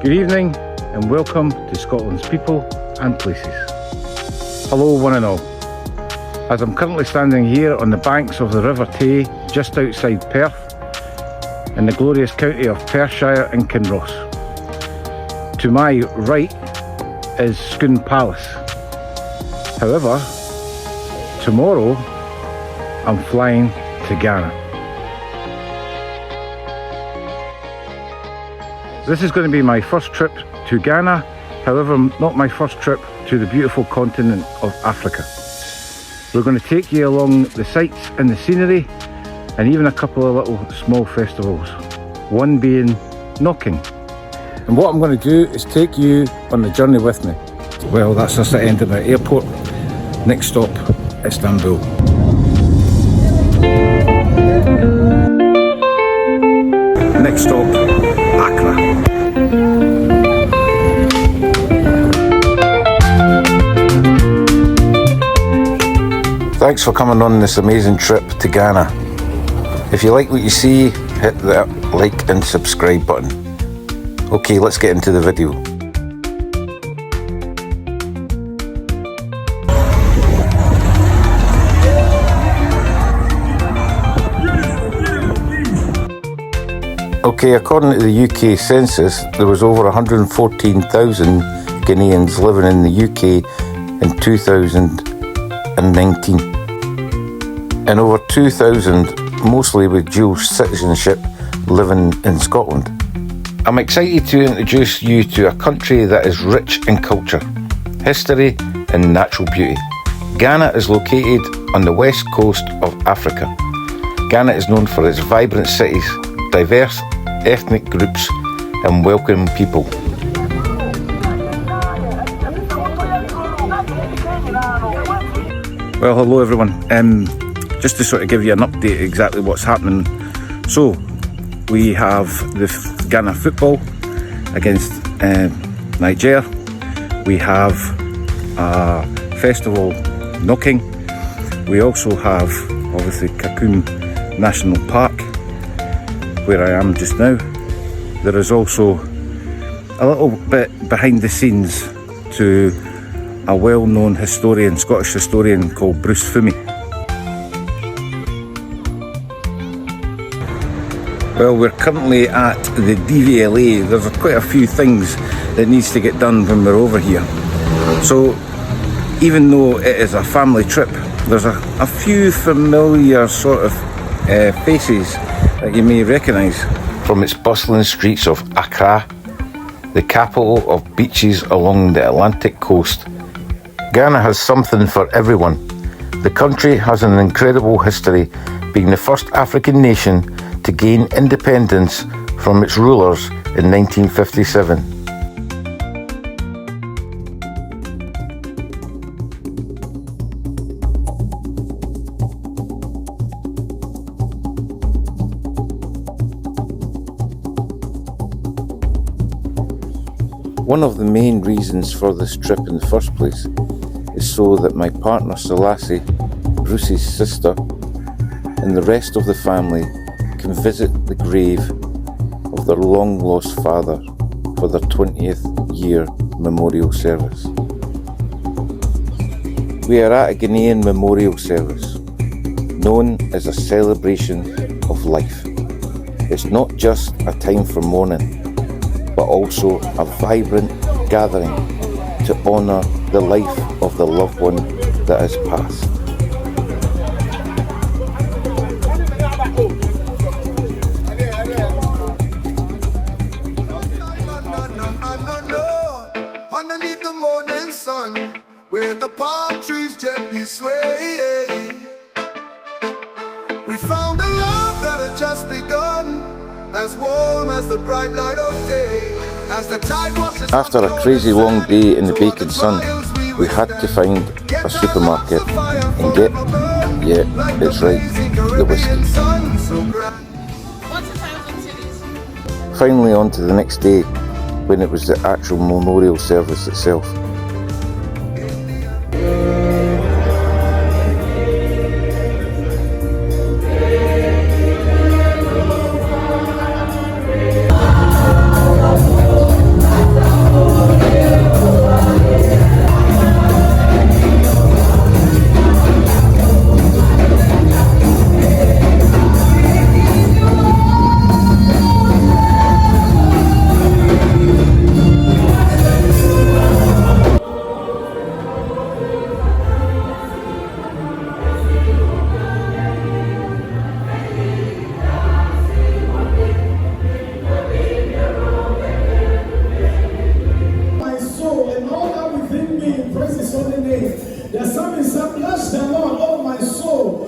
Good evening and welcome to Scotland's people and places. Hello one and all. As I'm currently standing here on the banks of the River Tay just outside Perth in the glorious county of Perthshire and Kinross. To my right is Scone Palace. However, tomorrow I'm flying to Ghana. This is going to be my first trip to Ghana, however not my first trip to the beautiful continent of Africa. We're going to take you along the sights and the scenery and even a couple of little small festivals, one being knocking. And what I'm going to do is take you on the journey with me. Well, that's us at Edinburgh Airport. Next stop, Istanbul. Next stop, Accra. Thanks for coming on this amazing trip to Ghana. If you like what you see, hit that like and subscribe button. Okay, let's get into the video. Okay, according to the UK census, there was over 114,000 Ghanaians living in the UK in 2019. And over 2,000, mostly with dual citizenship, living in Scotland. I'm excited to introduce you to a country that is rich in culture, history and natural beauty. Ghana is located on the west coast of Africa. Ghana is known for its vibrant cities, diverse ethnic groups and welcoming people. Well, hello everyone. Just to sort of give you an update exactly what's happening. So, we have the Ghana football against Niger. We have a festival knocking. We also have, obviously, Cocoon National Park, where I am just now. There is also a little bit behind the scenes to a well-known historian, Scottish historian called Bruce Fummey. Well, we're currently at the DVLA. There's quite a few things that needs to get done when we're over here. So, even though it is a family trip, there's a few familiar sort of faces that you may recognise. From its bustling streets of Accra, the capital of beaches along the Atlantic coast, Ghana has something for everyone. The country has an incredible history, being the first African nation to gain independence from its rulers in 1957. One of the main reasons for this trip in the first place is so that my partner Selassie, Bruce's sister, and the rest of the family can visit the grave of their long-lost father for their 20th year memorial service. We are at a Ghanaian memorial service, known as a celebration of life. It's not just a time for mourning, but also a vibrant gathering to honour the life of the loved one that has passed. Underneath the morning sun, where the palm trees gently sway, we found a love that had just begun, as warm as the bright light of day. As the tide washes After a crazy long day in the baking sun, we had to find a supermarket and get, yeah, it's right, the whiskey. Finally on to the next day, when it was the actual memorial service itself. holy name. The psalmist said, bless the Lord, oh my soul.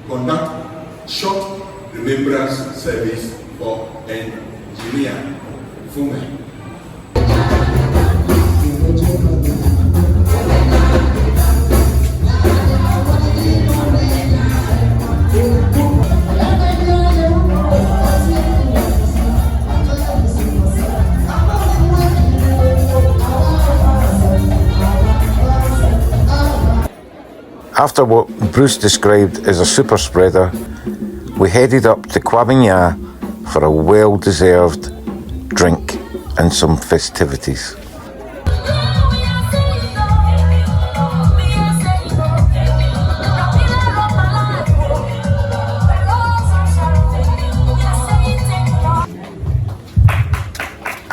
Conduct short remembrance service for engineer Fummey. After what Bruce described as a super spreader, we headed up to Quabinya for a well-deserved drink and some festivities.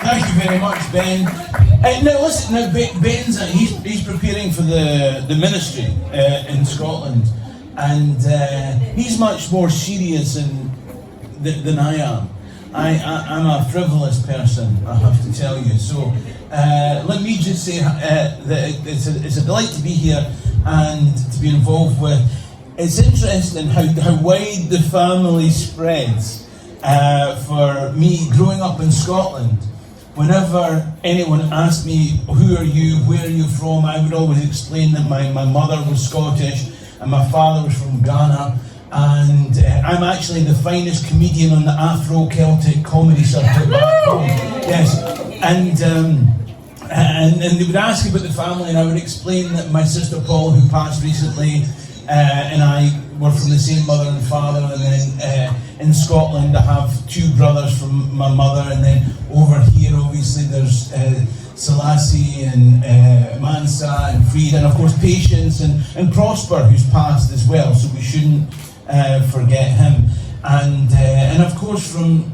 Thank you very much, Ben. Now listen, Ben's he's preparing for the ministry in Scotland, and he's much more serious than I am. I'm a frivolous person, I have to tell you. So let me just say that it's a delight to be here and to be involved with. It's interesting how wide the family spreads. For me, growing up in Scotland, whenever anyone asked me, who are you, where are you from, I would always explain that my mother was Scottish and my father was from Ghana, and I'm actually the finest comedian on the Afro-Celtic comedy circuit back home. Yes, and they would ask about the family, and I would explain that my sister Paul, who passed recently, and I were from the same mother and father, and then in Scotland I have two brothers from my mother, and then over here obviously there's Selassie and Mansa and Frieda, and of course Patience and Prosper, who's passed as well, so we shouldn't forget him. And of course from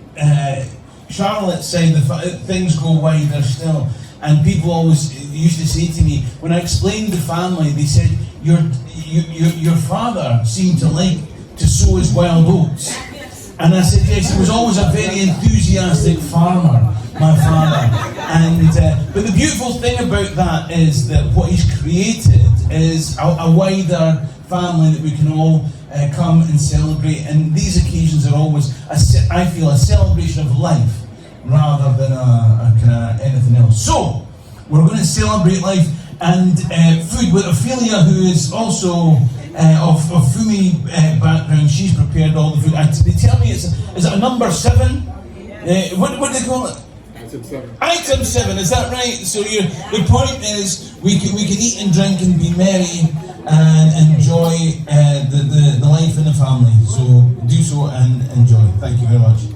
Charlotte's side, things go wider still, and people always used to say to me, when I explained the family, they said, your father seemed to like to sow his wild oats. And I said, yes, he was always a very enthusiastic farmer, my father. But the beautiful thing about that is that what he's created is a wider family that we can all come and celebrate. And these occasions are always, I feel, a celebration of life rather than a kind of anything else. So, we're going to celebrate life and food with Ophelia, who is also of Fummey background. She's prepared all the food. And they tell me is it a number 7? What do they call it? Item 7. Item 7, is that right? So the point is we can eat and drink and be merry and enjoy the life in the family. So do so and enjoy. Thank you very much.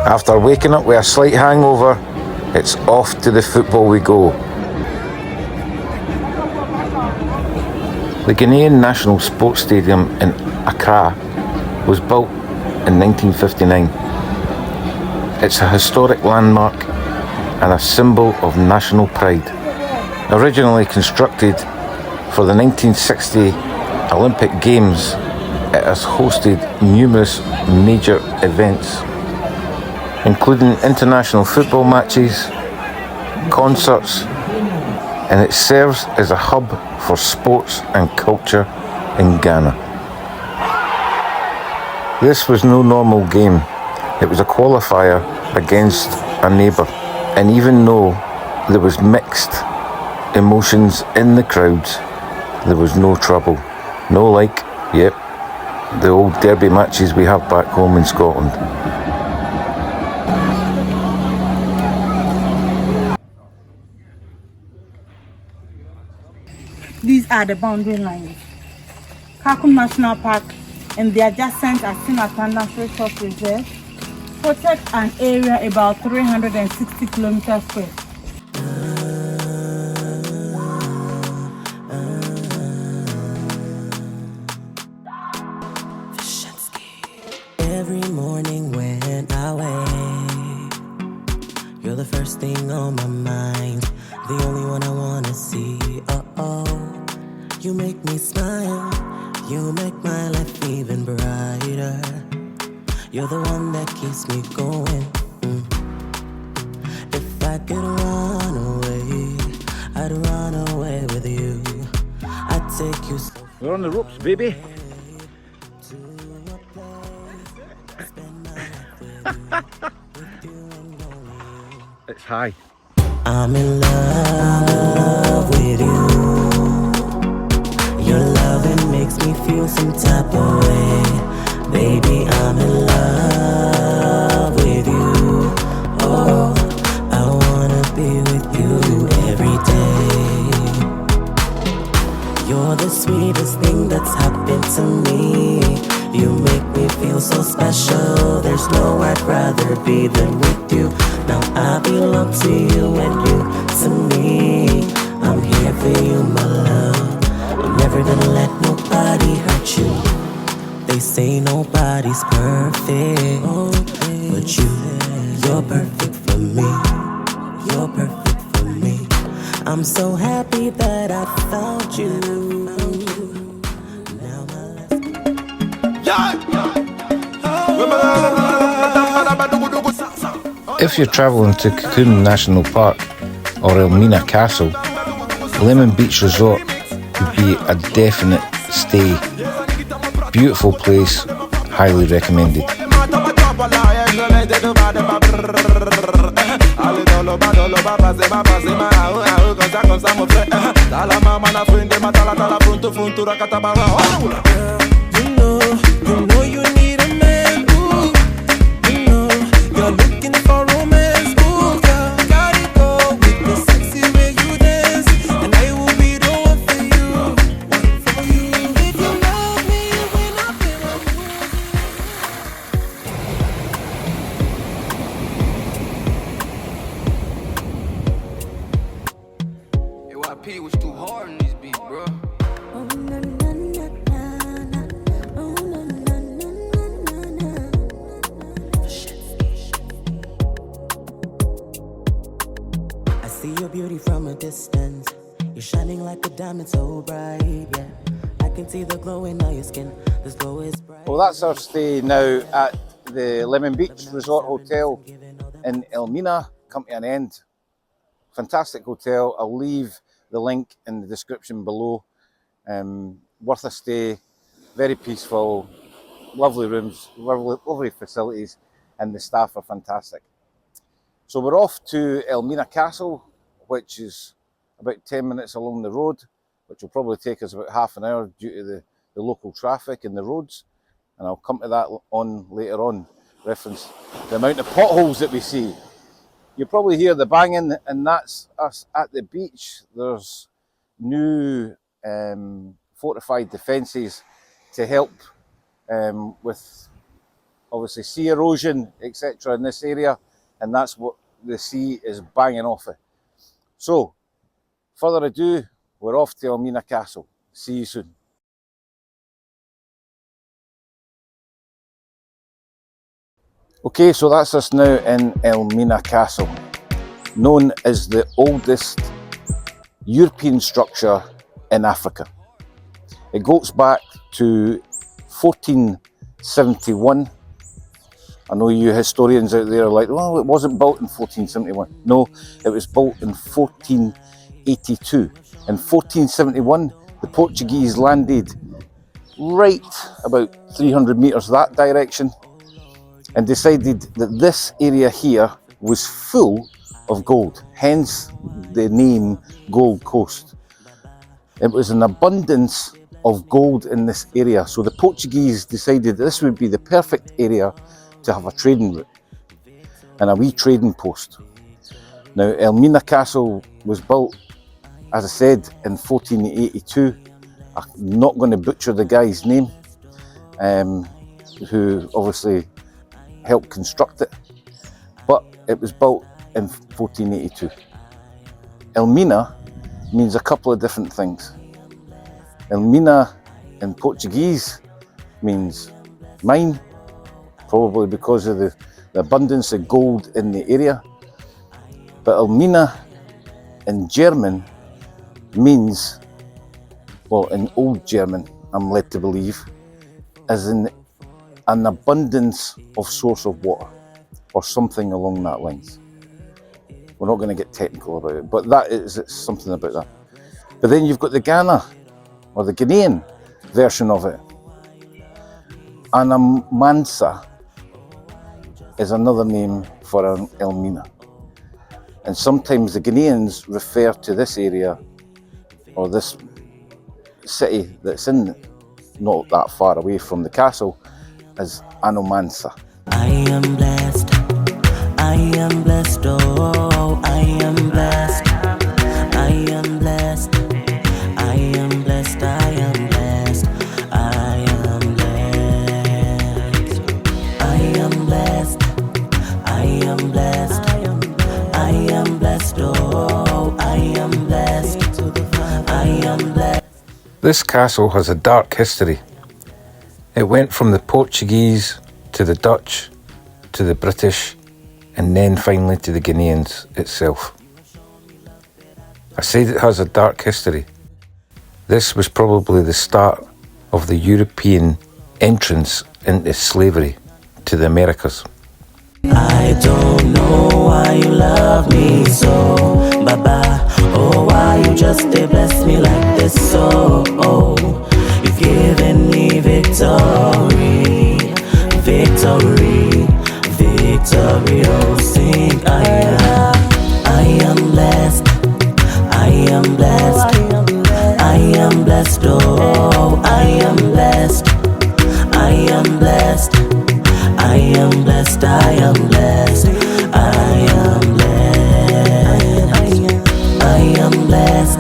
After waking up with a slight hangover, it's off to the football we go. The Ghanaian National Sports Stadium in Accra, was built in 1959. It's a historic landmark and a symbol of national pride. Originally constructed for the 1960 Olympic Games, it has hosted numerous major events, including international football matches, concerts, and it serves as a hub for sports and culture in Ghana. This was no normal game. It was a qualifier against a neighbour, and even though there was mixed emotions in the crowds, there was no trouble. No like, yep, the old derby matches we have back home in Scotland. These are the boundary lines. Culloden National Park and the adjacent Asin Resource Reserve protect an area about 360 kilometers square. Every morning when I wake, you're the first thing on my mind, the only one I wanna see. You make me smile, you make my life even brighter. You're the one that keeps me going. If I could run away, I'd run away with you. I'd take you so We're on the ropes, baby. It's high. I'm in love with you. Your loving makes me feel some type of way. Baby, I'm in love with you. Oh, I wanna be with you every day. You're the sweetest thing that's happened to me. You make me feel so special. There's nowhere I'd rather be than with you. Now I belong to you and you to me. I'm here for you, my love. I'm never gonna let nobody hurt you. They say nobody's perfect, but you're perfect for me. You're perfect for me. I'm so happy that I found you. Now my If you're travelling to Culloden National Park or Elmina Castle, Lemon Beach Resort would be a definite stay. Beautiful place, highly recommended. You know you need a man, ooh. You know you're looking for romance, ooh. Gotta go with the sexy way you dance, and I will be the one for you, one for you. If you love me when I feel I'm AYP was too hard in this beat, bro. I see your beauty from a distance. You're shining like a diamond so bright, yeah. I can see the glow in all your skin. This glow is bright. Well, that's our stay now at the Lemon Beach Resort Hotel in Elmina. Come to an end. Fantastic hotel. I'll leave the link in the description below. Worth a stay. Very peaceful. Lovely rooms. Lovely facilities. And the staff are fantastic. So we're off to Elmina Castle, which is about 10 minutes along the road, which will probably take us about half an hour due to the local traffic and the roads. And I'll come to that on later on, reference the amount of potholes that we see. You probably hear the banging, and that's us at the beach. There's new fortified defences to help with obviously sea erosion, etc. in this area, and that's what the sea is banging off it. So, further ado, we're off to Elmina Castle. See you soon. Okay, so that's us now in Elmina Castle, known as the oldest European structure in Africa. It goes back to 1471. I know you historians out there are like, well, it wasn't built in 1471. No, it was built in 1482. In 1471, the Portuguese landed right about 300 metres that direction and decided that this area here was full of gold, hence the name Gold Coast. It was an abundance of gold in this area, so the Portuguese decided this would be the perfect area to have a trading route and a wee trading post. Now, Elmina Castle was built, as I said, in 1482. I'm not going to butcher the guy's name, who obviously helped construct it, but it was built in 1482. Elmina means a couple of different things. Elmina in Portuguese means mine, probably because of the abundance of gold in the area. But Elmina in German means, well, in Old German, I'm led to believe, as in an abundance of source of water, or something along that lines. We're not going to get technical about it, but it's something about that. But then you've got the Ghana, or the Ghanaian version of it. Anamansa is another name for Elmina. And sometimes the Ghanaians refer to this area, or this city that's in not that far away from the castle, as Anomansa. I am blessed, oh, I am blessed, I am blessed, I am blessed, I am blessed, I am blessed, I am blessed, I am blessed, I am blessed, oh, I am blessed, I am blessed. This castle has a dark history. It went from the Portuguese to the Dutch to the British and then finally to the Ghanaians itself. I said it has a dark history. This was probably the start of the European entrance into slavery to the Americas. I don't know why you love me so, Baba. Oh, why you just bless me like this so. Oh, you've given me victory, victory, victory. Oh, sing I am blessed, I am blessed, I am blessed. Oh, I am blessed, I am blessed, I am blessed, I am blessed, I am blessed, I am blessed,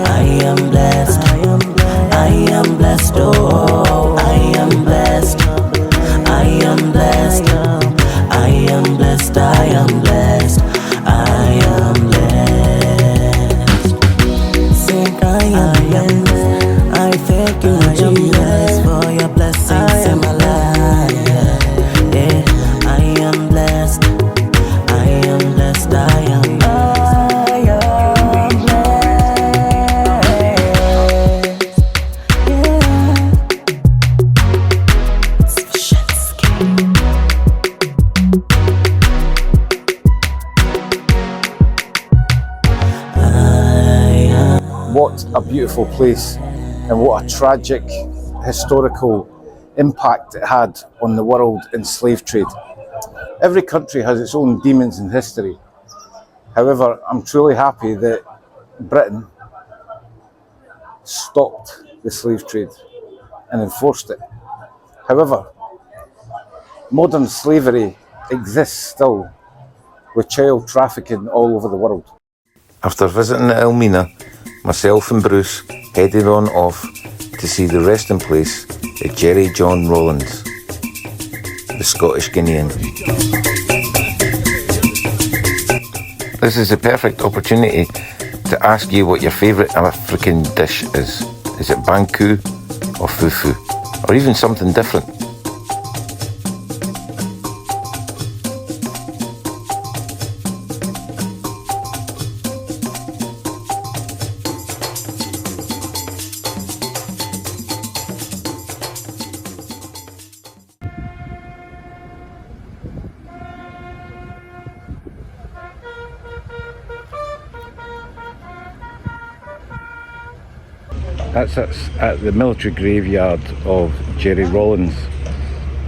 I am blessed, I am blessed, oh, I am blessed, I am blessed, I am blessed, I am blessed, I am blessed. Sing I am blessed, I thank you Jesus for your blessings in my life. Yeah, I am blessed, I am blessed, I am blessed. What a beautiful place, and what a tragic historical impact it had on the world in slave trade. Every country has its own demons in history. However, I'm truly happy that Britain stopped the slave trade and enforced it. However, modern slavery exists still, with child trafficking all over the world. After visiting Elmina, myself and Bruce headed on off to see the resting place of Jerry John Rawlins, the Scottish Ghanaian. This is a perfect opportunity to ask you what your favourite African dish is. Is it banku or fufu, or even something different? That's at the military graveyard of Jerry Rawlins,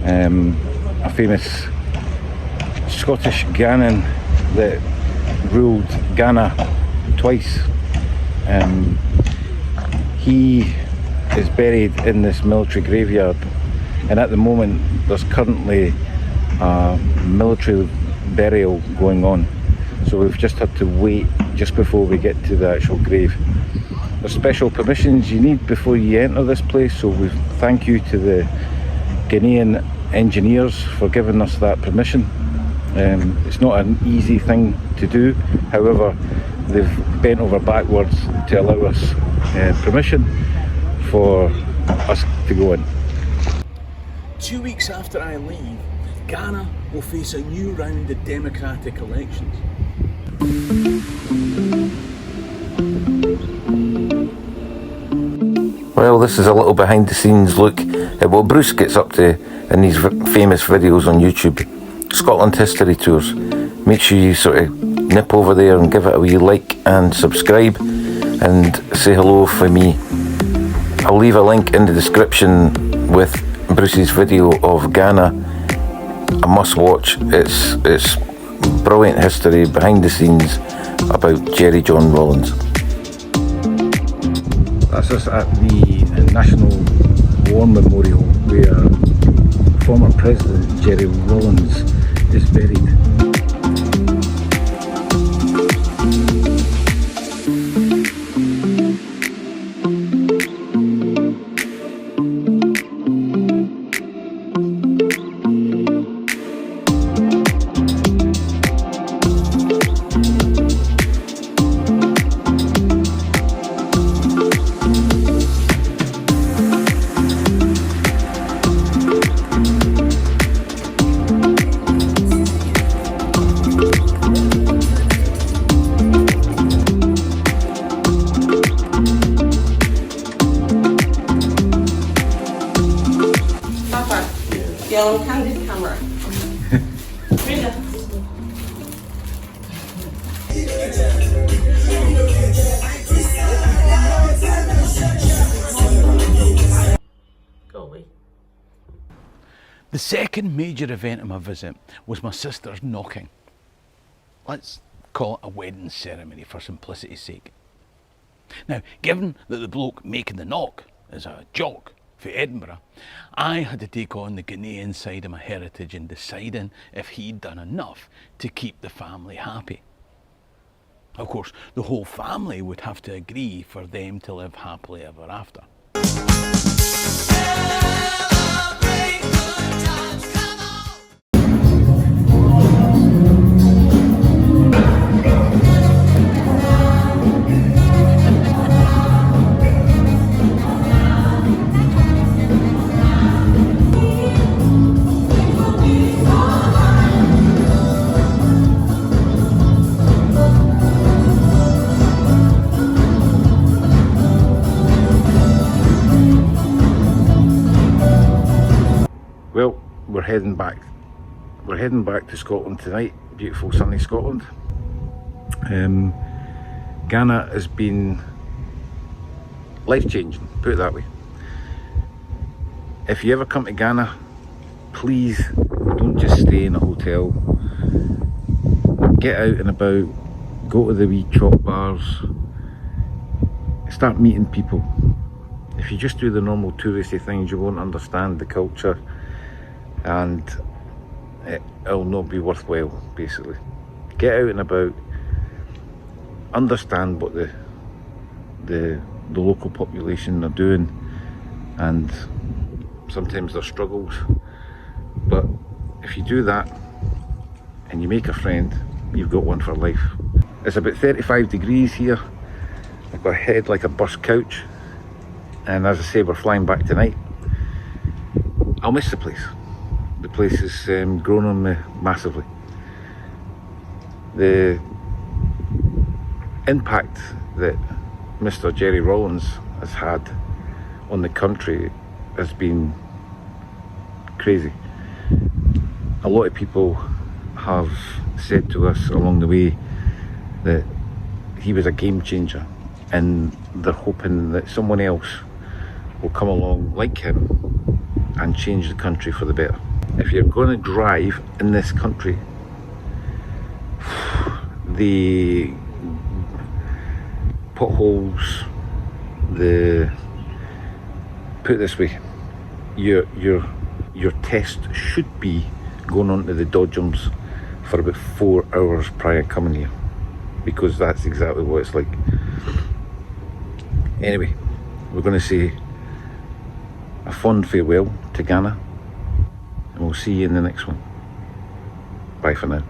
a famous Scottish Ghanaian that ruled Ghana twice. He is buried in this military graveyard, and at the moment there's currently a military burial going on, so we've just had to wait just before we get to the actual grave. There's special permissions you need before you enter this place, so we thank you to the Ghanaian engineers for giving us that permission. It's not an easy thing to do, however they've bent over backwards to allow us permission for us to go in. 2 weeks after I leave, Ghana will face a new round of democratic elections. Well, this is a little behind the scenes look at what Bruce gets up to in these famous videos on YouTube. Scotland History Tours. Make sure you sort of nip over there and give it a wee like and subscribe and say hello for me. I'll leave a link in the description with Bruce's video of Ghana. A must watch. It's brilliant history behind the scenes about Jerry John Rawlins. That's us at the National War Memorial where former President Jerry Rawlins is buried. You're on candid camera. The second major event of my visit was my sister's knocking. Let's call it a wedding ceremony for simplicity's sake. Now, given that the bloke making the knock is a jock for Edinburgh, I had to take on the Ghanaian side of my heritage in deciding if he'd done enough to keep the family happy. Of course, the whole family would have to agree for them to live happily ever after. Well, we're heading back. We're heading back to Scotland tonight. Beautiful sunny Scotland. Ghana has been life-changing, put it that way. If you ever come to Ghana, please don't just stay in a hotel. Get out and about, go to the wee chop bars, start meeting people. If you just do the normal touristy things, you won't understand the culture, and it'll not be worthwhile. Basically, get out and about, understand what the local population are doing, and sometimes their struggles. But if you do that and you make a friend, you've got one for life. It's about 35 degrees here. I've got a head like a bus couch, and as I say, we're flying back tonight. I'll miss the place. The place has grown on me massively. The impact that Mr. Jerry Rawlins has had on the country has been crazy. A lot of people have said to us along the way that he was a game changer in they're hoping that someone else will come along like him and change the country for the better. If you're going to drive in this country, the potholes, put it this way, your test should be going on to the dodgems for about 4 hours prior to coming here, because that's exactly what it's like. Anyway, we're going to say a fond farewell to Ghana, and we'll see you in the next one. Bye for now.